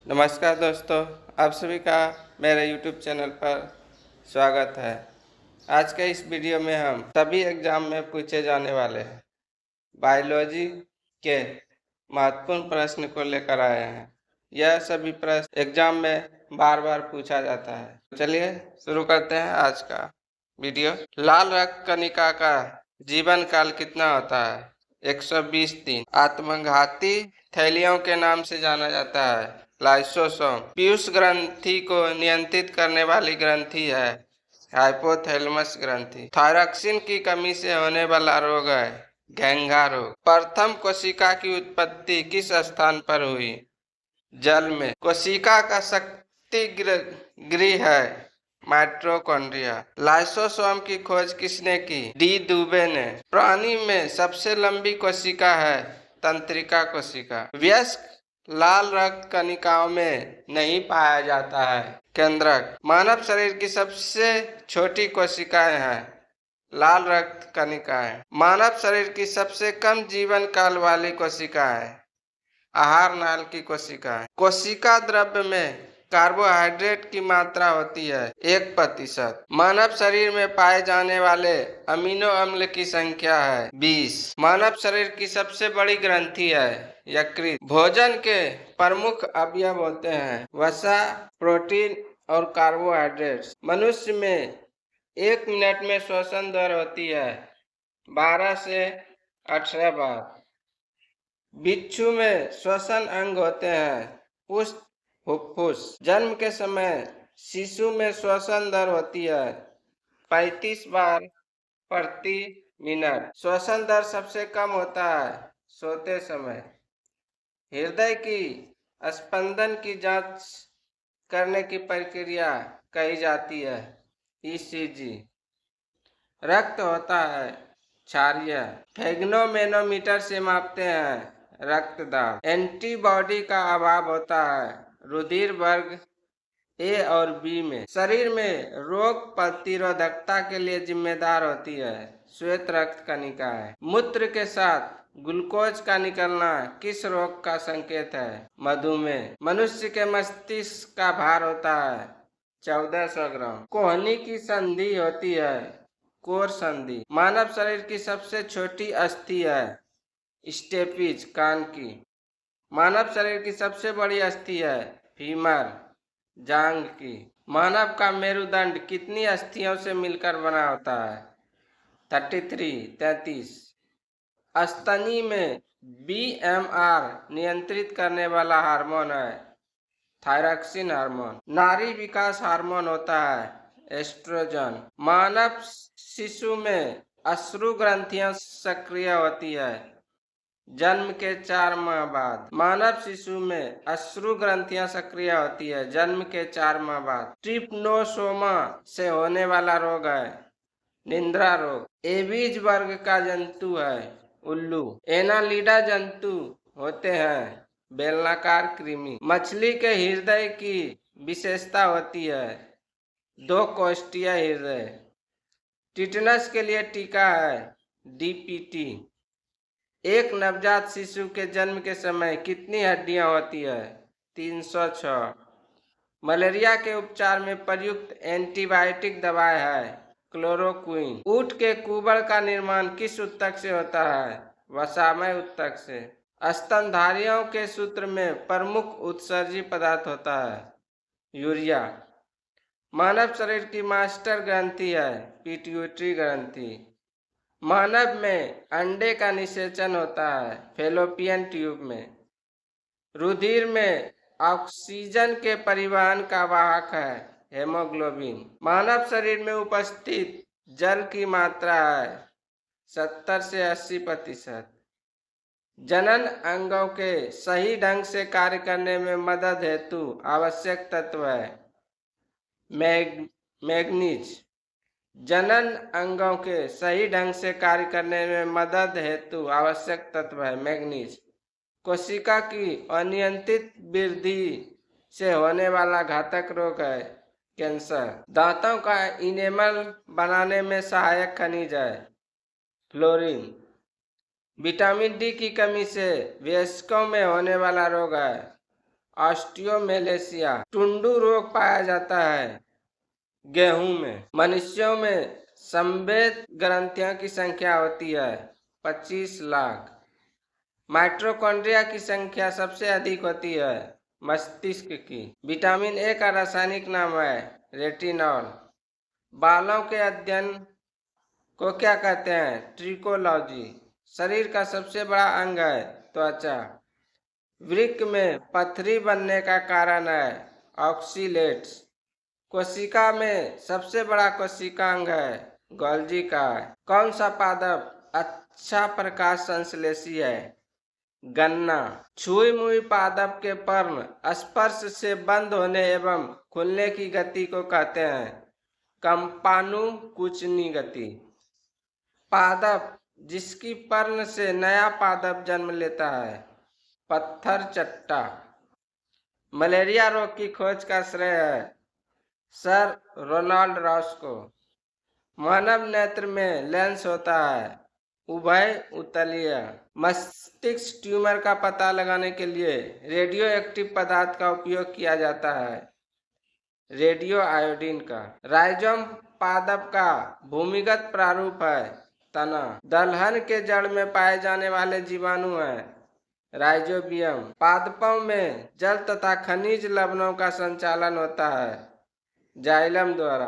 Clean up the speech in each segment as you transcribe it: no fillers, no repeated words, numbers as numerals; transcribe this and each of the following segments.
नमस्कार दोस्तों, आप सभी का मेरे YouTube चैनल पर स्वागत है। आज के इस वीडियो में हम सभी एग्जाम में पूछे जाने वाले हैं बायोलॉजी के महत्वपूर्ण प्रश्न को लेकर आए हैं। यह सभी प्रश्न एग्जाम में बार बार पूछा जाता है। चलिए शुरू करते हैं आज का वीडियो। लाल रक्त कणिका का जीवन काल कितना होता है? 120 दिन। आत्मघाती थैलियों के नाम से जाना जाता है लाइसोसोम। पीयूष ग्रंथि को नियंत्रित करने वाली ग्रंथि है हाइपोथैलेमस ग्रंथि। थायरॉक्सिन की कमी से होने वाला रोग है घेंघा रोग। प्रथम कोशिका की उत्पत्ति किस स्थान पर हुई? जल में। कोशिका का शक्ति गृह है माइटोकॉन्ड्रिया। लाइसोसोम की खोज किसने की? डी दुबे ने। प्राणी में सबसे लंबी कोशिका है तंत्रिका कोशिका। वयस्क लाल रक्त कणिकाओं में नहीं पाया जाता है केंद्रक। मानव शरीर की सबसे छोटी कोशिकाएं हैं लाल रक्त कणिकाएं। मानव शरीर की सबसे कम जीवन काल वाली कोशिकाएं आहार नाल की कोशिकाएं। कोशिका द्रव्य में कार्बोहाइड्रेट की मात्रा होती है 1%। मानव शरीर में पाए जाने वाले अमीनो अम्ल की संख्या है 20। मानव शरीर की सबसे बड़ी ग्रंथि है यकृत। भोजन के प्रमुख अवयव होते हैं वसा, प्रोटीन और कार्बोहाइड्रेट। मनुष्य में 1 मिनट में श्वसन दर होती है 12 से 18 बार। बिच्छू में श्वसन अंग होते हैं पुष्ट फुफ्फुस। जन्म के समय शिशु में श्वसन दर होती है 35 बार प्रति मिनट। श्वसन दर सबसे कम होता है सोते समय। हृदय की स्पंदन की जांच करने की प्रक्रिया कही जाती है ईसीजी। रक्त होता है क्षारीय। फेगनोमेनोमीटर से मापते हैं रक्तदाब। एंटीबॉडी का अभाव होता है रुधिर वर्ग ए और बी में। शरीर में रोग प्रतिरोधकता के लिए जिम्मेदार होती है श्वेत रक्त कणिकाएं। मूत्र के साथ ग्लूकोज का निकलना किस रोग का संकेत है? मधुमेह। मनुष्य के मस्तिष्क का भार होता है 1400 ग्राम। कोहनी की संधि होती है कोर संधि। मानव शरीर की सबसे छोटी अस्थि है स्टेपीज कान की। मानव शरीर की सबसे बड़ी अस्थि है फीमर जांघ की। मानव का मेरुदंड कितनी अस्थियों से मिलकर बना होता है? 33। स्तनी में बीएमआर नियंत्रित करने वाला हार्मोन है थायरॉक्सिन हार्मोन। नारी विकास हार्मोन होता है एस्ट्रोजन। मानव शिशु में अश्रु ग्रंथियां सक्रिय होती है जन्म के 4 माह बाद। मानव शिशु में अश्रु ग्रंथियां सक्रिय होती है जन्म के 4 माह बाद। ट्रिप्नोसोमा से होने वाला रोग है निद्रा रोग। एबीज वर्ग का जंतु है उल्लू। एनालिडा जंतु होते हैं बेलनाकार कृमि। मछली के हृदय की विशेषता होती है 2 कोष्ठीय हृदय। टिटनस के लिए टीका है डीपीटी। एक नवजात शिशु के जन्म के समय कितनी हड्डियां होती है? 306। मलेरिया के उपचार में प्रयुक्त एंटीबायोटिक दवा है क्लोरोक्विन। ऊंट के कुबड़ का निर्माण किस ऊतक से होता है? वसामय ऊतक से। स्तनधारियों के सूत्र में प्रमुख उत्सर्जी पदार्थ होता है यूरिया। मानव शरीर की मास्टर ग्रंथि है पिट्यूटरी ग्रंथि। मानव में अंडे का निषेचन होता है फैलोपियन ट्यूब में। रुधिर में ऑक्सीजन के परिवहन का वाहक है हेमोग्लोबिन। मानव शरीर में उपस्थित जल की मात्रा है 70 से 80%। जनन अंगों के सही ढंग से कार्य करने में मदद हेतु आवश्यक तत्व है मैग्नीज। जनन अंगों के सही ढंग से कार्य करने में मदद हेतु आवश्यक तत्व है मैग्नीज। कोशिका की अनियंत्रित वृद्धि से होने वाला घातक रोग है कैंसर। दांतों का इनेमल बनाने में सहायक खनिज है फ्लोरीन। विटामिन डी की कमी से वयस्कों में होने वाला रोग है ऑस्टियोमेलेशिया। टुंडू रोग पाया जाता है गेहूं में। मनुष्यों में संवेद ग्रंथियों की संख्या होती है 25 लाख। माइटोकॉन्ड्रिया की संख्या सबसे अधिक होती है मस्तिष्क की। विटामिन ए का रासायनिक नाम है रेटिनॉल। बालों के अध्ययन को क्या कहते हैं? ट्रिकोलॉजी। शरीर का सबसे बड़ा अंग है त्वचा। वृक्क में पथरी बनने का कारण है ऑक्सीलेट्स। कोशिका में सबसे बड़ा कोशिकांग है गोल्जी का। कौन सा पादप अच्छा प्रकाश संश्लेषी है? गन्ना। छुई मुई पादप के पर्ण स्पर्श से बंद होने एवं खुलने की गति को कहते हैं कंपानुकुचनी गति। पादप जिसकी पर्ण से नया पादप जन्म लेता है पत्थर चट्टा। मलेरिया रोग की खोज का श्रेय है सर रोनाल्ड रॉस को। मानव नेत्र में लेंस होता है उभय उत्तलीय। मस्तिष्क ट्यूमर का पता लगाने के लिए रेडियो एक्टिव पदार्थ का उपयोग किया जाता है रेडियो आयोडीन का। राइजोम पादप का भूमिगत प्रारूप है तना। दलहन के जड़ में पाए जाने वाले जीवाणु हैं राइजोबियम। पादपों में जल तथा खनिज लवणों का संचालन होता है जाइलम द्वारा।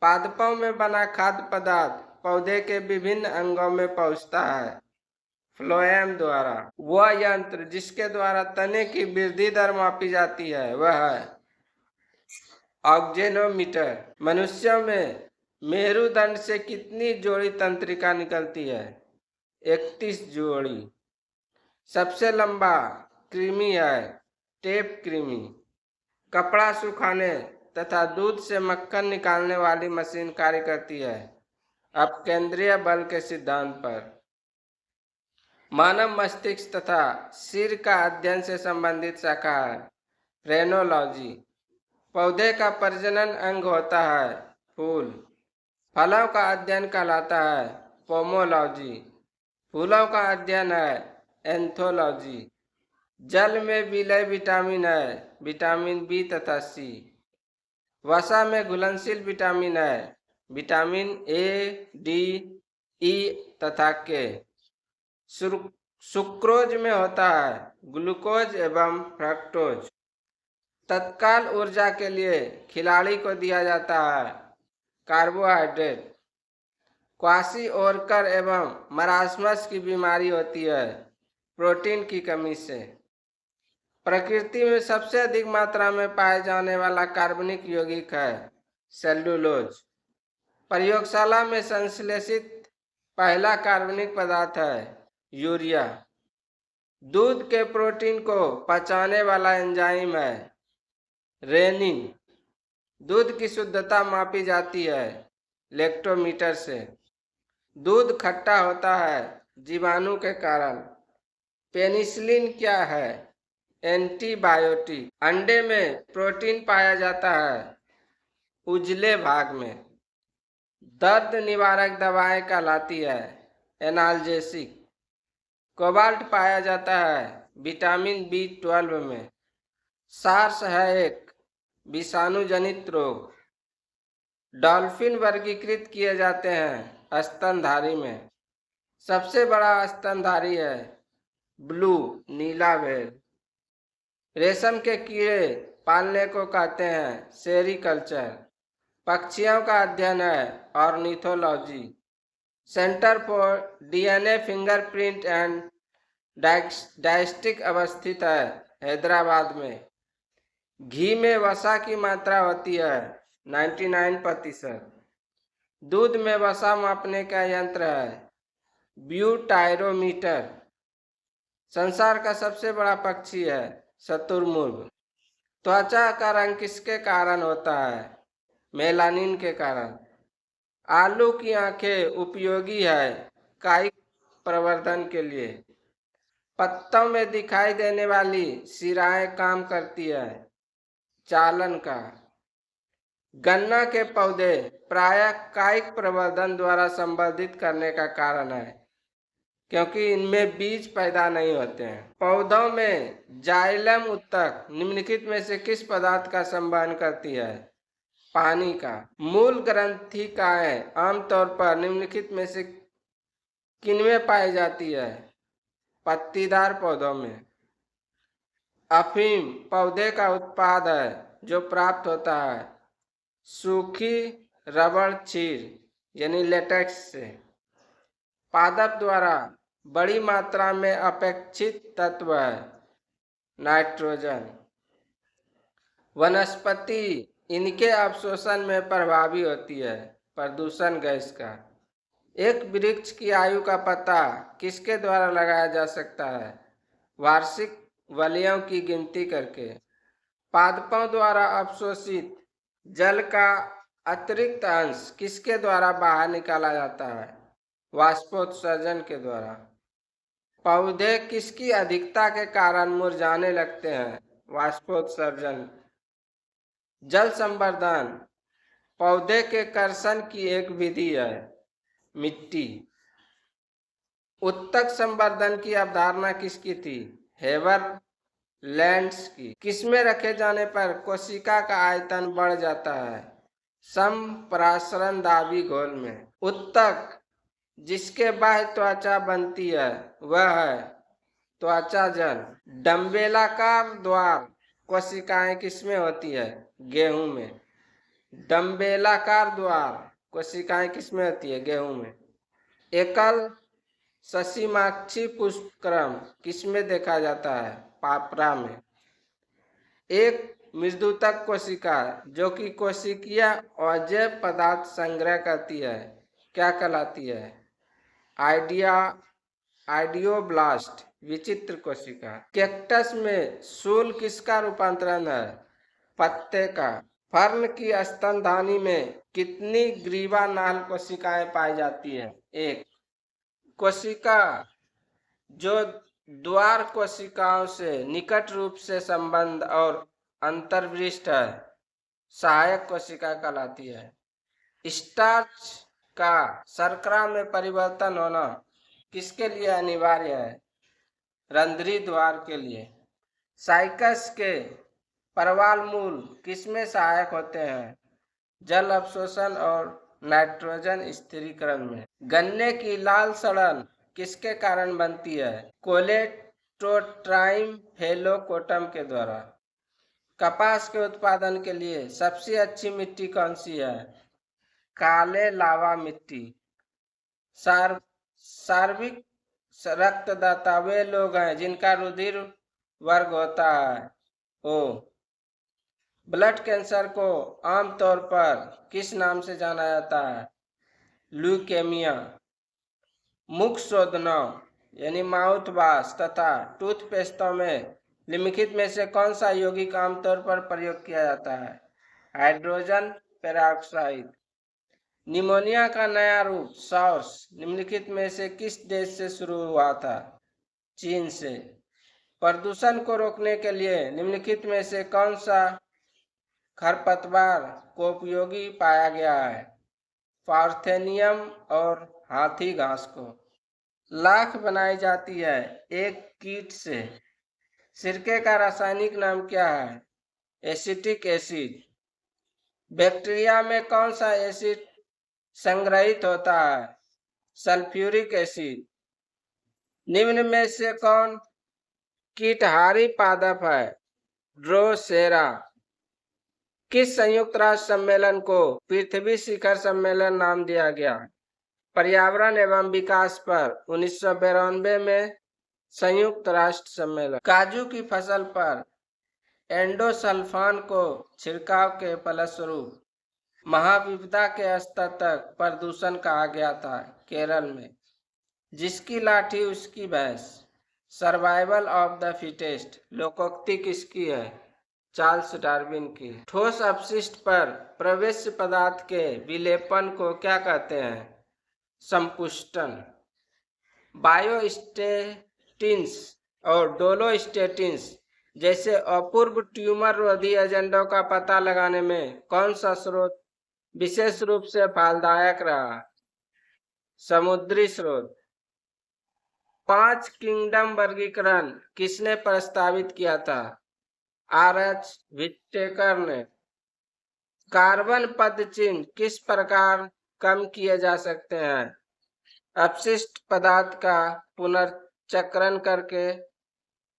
पादपों में बना खाद्य पदार्थ पौधे के विभिन्न अंगों में पहुंचता है फ्लोएम द्वारा। वह यंत्र जिसके द्वारा तने की वृद्धि दर मापी जाती है वह है ऑक्जेनोमीटर। मनुष्यों में मेरुदंड से कितनी जोड़ी तंत्रिका निकलती है? 31 जोड़ी। सबसे लंबा कृमि है टेप कृमि। कपड़ा सुखाने तथा दूध से मक्खन निकालने वाली मशीन कार्य करती है अपकेंद्रीय बल के सिद्धांत पर। मानव मस्तिष्क तथा सिर का अध्ययन से संबंधित शाखा है फ्रेनोलॉजी। पौधे का प्रजनन अंग होता है फूल। फलों का अध्ययन कहलाता है पोमोलॉजी। फूलों का अध्ययन है एंथोलॉजी। जल में विलय विटामिन है विटामिन बी तथा सी। वसा में घुलनशील विटामिन है विटामिन ए डी ई तथा के। सुक्रोज में होता है ग्लूकोज एवं फ्रक्टोज। तत्काल ऊर्जा के लिए खिलाड़ी को दिया जाता है कार्बोहाइड्रेट। क्वासी ओरकर एवं मरासमस की बीमारी होती है प्रोटीन की कमी से। प्रकृति में सबसे अधिक मात्रा में पाए जाने वाला कार्बनिक यौगिक है सेल्यूलोज। प्रयोगशाला में संश्लेषित पहला कार्बनिक पदार्थ है यूरिया। दूध के प्रोटीन को पचाने वाला एंजाइम है रेनिन। दूध की शुद्धता मापी जाती है लेक्टोमीटर से। दूध खट्टा होता है जीवाणु के कारण। पेनिसिलिन क्या है? एंटीबायोटिक। अंडे में प्रोटीन पाया जाता है उजले भाग में। दर्द निवारक दवाएं कहलाती है एनाल्जेसिक। कोबाल्ट पाया जाता है विटामिन B12 में। सार्स है एक विषाणु जनित रोग। डॉल्फिन वर्गीकृत किए जाते हैं स्तनधारी में। सबसे बड़ा स्तनधारी है ब्लू नीला व्हेल। रेशम के कीड़े पालने को कहते हैं सेरीकल्चर। पक्षियों का अध्ययन है ornithology. Centre for DNA fingerprint and diagnostic अवस्थित है हैदराबाद में। घी में वसा की मात्रा होती है 99%। दूध में वसा मापने का यंत्र है ब्यूटायरोमीटर। संसार का सबसे बड़ा पक्षी है शुतुरमुर्ग। त्वचा का रंग किसके कारण होता है? मेलानिन के कारण। आलू की आंखें उपयोगी है कायिक प्रवर्धन के लिए। पत्तों में दिखाई देने वाली शिराएं काम करती है चालन का। गन्ना के पौधे प्रायः कायिक प्रवर्धन द्वारा संवर्धित करने का कारण है क्योंकि इनमें बीज पैदा नहीं होते हैं। पौधों में जाइलम उत्तक निम्नलिखित में से किस पदार्थ का संवहन करती है? पानी का। मूल ग्रंथिकाएं आमतौर पर निम्नलिखित में से किनमें पाई जाती है? पत्तीदार पौधों में। अफीम पौधे का उत्पाद है जो प्राप्त होता है सूखी रबड़ चीर यानी लेटेक्स से। पादप द्वारा बड़ी मात्रा में अपेक्षित तत्व है नाइट्रोजन। वनस्पति इनके अवशोषण में प्रभावी होती है प्रदूषण गैस का। एक वृक्ष की आयु का पता किसके द्वारा लगाया जा सकता है? वार्षिक वलयों की गिनती करके। पादपों द्वारा अवशोषित जल का अतिरिक्त अंश किसके द्वारा बाहर निकाला जाता है? वाष्पोत्सर्जन के द्वारा। पौधे किसकी अधिकता के कारण मुरझाने लगते हैं? वाष्पोत्सर्जन। जल संवर्धन पौधे के कर्षण की एक विधि है मिट्टी। उत्तक संवर्धन की अवधारणा किसकी थी? हेवरलैंड्स की। किसमें रखे जाने पर कोशिका का आयतन बढ़ जाता है? संप्रासरण-दाबी घोल में। उत्तक जिसके बाह्य त्वचा बनती है वह है त्वचाजन। डंबेलाकार द्वार कोशिकाएं किसमें होती है? गेहूं में। डंबेलाकार द्वार कोशिकाएं किसमें होती है? गेहूं में। एकल ससीमाक्षी पुष्पक्रम किसमें देखा जाता है? पापरा में। एक मृदुतक कोशिका जो कि कोशिकीय अजैव पदार्थ संग्रह करती है क्या कहलाती है? आइडियोब्लास्ट विचित्र कोशिका। कैक्टस में शूल किसका रूपांतरण है? पत्ते का। फर्न की स्तनधानी में कितनी ग्रीवा नाल कोशिकाएं पाई जाती है? एक। कोशिका जो द्वार कोशिकाओं से निकट रूप से संबंध और अंतर्विष्ट है सहायक कोशिका कहलाती है। स्टार्च का शर्करा में परिवर्तन होना किसके लिए अनिवार्य है? रंध्री द्वार के लिए। साइकस के परवाल मूल किसमें सहायक होते हैं? जल अवशोषण और नाइट्रोजन स्थिरीकरण में। गन्ने की लाल सड़न किसके कारण बनती है? कोलेटोट्राइम फेलोकोटम के द्वारा। कपास के उत्पादन के लिए सबसे अच्छी मिट्टी कौन सी है? काले लावा मिट्टी। सार्विक रक्तदाता वे लोग हैं जिनका रुधिर वर्ग होता है ओ। ब्लड कैंसर को आमतौर पर किस नाम से जाना जाता है? ल्यूकेमिया। मुख शोधनों यानी माउथ वाश तथा टूथपेस्टों में निम्नलिखित में से कौन सा यौगिक आमतौर पर प्रयोग किया जाता है? Hydrogen peroxide. निमोनिया का नया रूप सॉर्स निम्नलिखित में से किस देश से शुरू हुआ था? चीन से। प्रदूषण को रोकने के लिए निम्नलिखित में से कौन सा खरपतवार को उपयोगी पाया गया है? पार्थेनियम और हाथी घास को। लाख बनाई जाती है एक कीट से। सिरके का रासायनिक नाम क्या है? Acetic acid. बैक्टीरिया में कौन सा एसिड संग्रहित होता है? Sulphuric acid. निम्न में से कौन कीटहारी पादप है? ड्रोसेरा। किस संयुक्त राष्ट्र सम्मेलन को पृथ्वी शिखर सम्मेलन नाम दिया गया? पर्यावरण एवं विकास पर 1992 में संयुक्त राष्ट्र सम्मेलन। काजू की फसल पर एंडोसल्फान को छिड़काव के फलस्वरूप महाविपदा के स्तर तक प्रदूषण कहा गया था केरल में। जिसकी लाठी उसकी भैंस। सर्वाइवल ऑफ द फिटेस्ट लोकोक्ति किसकी है? चार्ल्स डार्विन की। ठोस अपशिष्ट पर प्रवेश पदार्थ के विलेपन को क्या कहते हैं? संपुष्टन। बायोस्टेटिन्स और डोलोस्टेटिन्स जैसे अपूर्व ट्यूमर रोधी एजेंटों का पता लगाने में कौन सा स्रोत विशेष रूप से फलदायक रहा? समुद्री स्रोत। 5 किंगडम वर्गीकरण किसने प्रस्तावित किया था? आर.एच. व्हिटेकर ने। कार्बन पदचिह्न किस प्रकार कम किए जा सकते हैं? अपशिष्ट पदार्थ का पुनर्चक्रण करके,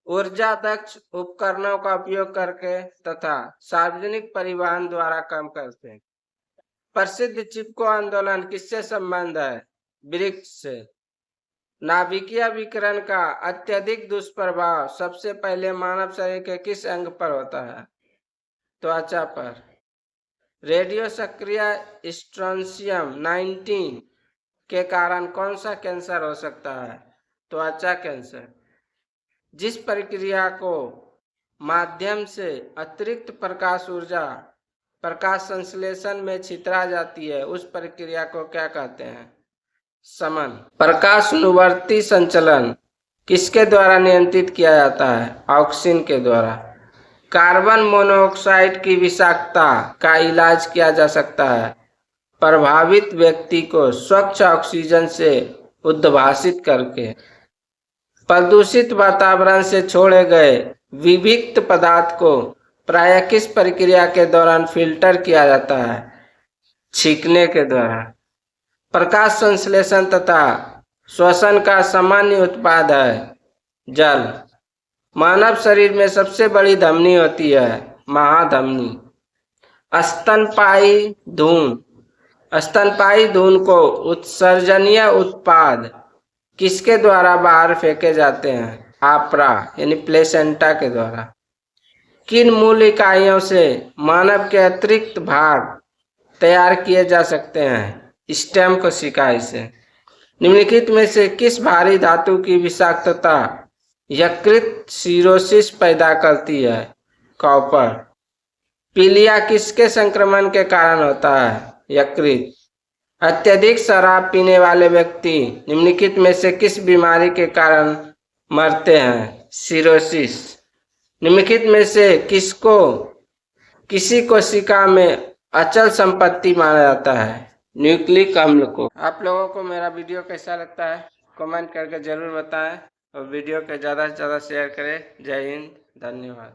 ऊर्जा दक्ष उपकरणों का उपयोग करके तथा सार्वजनिक परिवहन द्वारा कम करते हैं। प्रसिद्ध चिपको आंदोलन किससे संबंध है? वृक्ष से। नाभिकीय विकिरण का अत्यधिक दुष्प्रभाव सबसे पहले मानव शरीर के किस अंग पर होता है? त्वचा पर। रेडियो सक्रिय स्ट्रोंशियम 19 के कारण कौन सा कैंसर हो सकता है? त्वचा कैंसर। जिस प्रक्रिया को माध्यम से अतिरिक्त प्रकाश ऊर्जा प्रकाश संश्लेषण में छितरा जाती है, उस प्रक्रिया को क्या कहते हैं? समन। प्रकाश अनुवर्ती संचलन किसके द्वारा नियंत्रित किया जाता है? ऑक्सीन के द्वारा। कार्बन मोनोऑक्साइड की विषाक्तता का इलाज किया जा सकता है प्रभावित व्यक्ति को स्वच्छ ऑक्सीजन से उद्भासित करके। प्रदूषित वातावरण से छोड़े गए विविक्त पदार्थ को प्रायः किस प्रक्रिया के दौरान फिल्टर किया जाता है? छींकने के द्वारा। प्रकाश संश्लेषण तथा श्वसन का सामान्य उत्पाद है जल। मानव शरीर में सबसे बड़ी धमनी होती है महाधमनी। स्तनपायी धून। स्तनपायी धून को उत्सर्जनीय उत्पाद किसके द्वारा बाहर फेंके जाते हैं? आप्रा यानी प्लेसेंटा के द्वारा। किन मूल इकाइयों से मानव के अतिरिक्त भाग तैयार किए जा सकते हैं? स्टेम कोशिकाएं से। निम्नलिखित में से किस भारी धातु की विषाक्तता यकृत सिरोसिस पैदा करती है? कॉपर। पीलिया किसके संक्रमण के कारण होता है? यकृत। अत्यधिक शराब पीने वाले व्यक्ति निम्नलिखित में से किस बीमारी के कारण मरते हैं? सिरोसिस। निम्नलिखित में से किसी कोशिका में अचल संपत्ति माना जाता है? न्यूक्लिक अम्ल को। आप लोगों को मेरा वीडियो कैसा लगता है कमेंट करके जरूर बताएं और वीडियो को ज़्यादा से ज़्यादा शेयर करें। जय हिंद, धन्यवाद।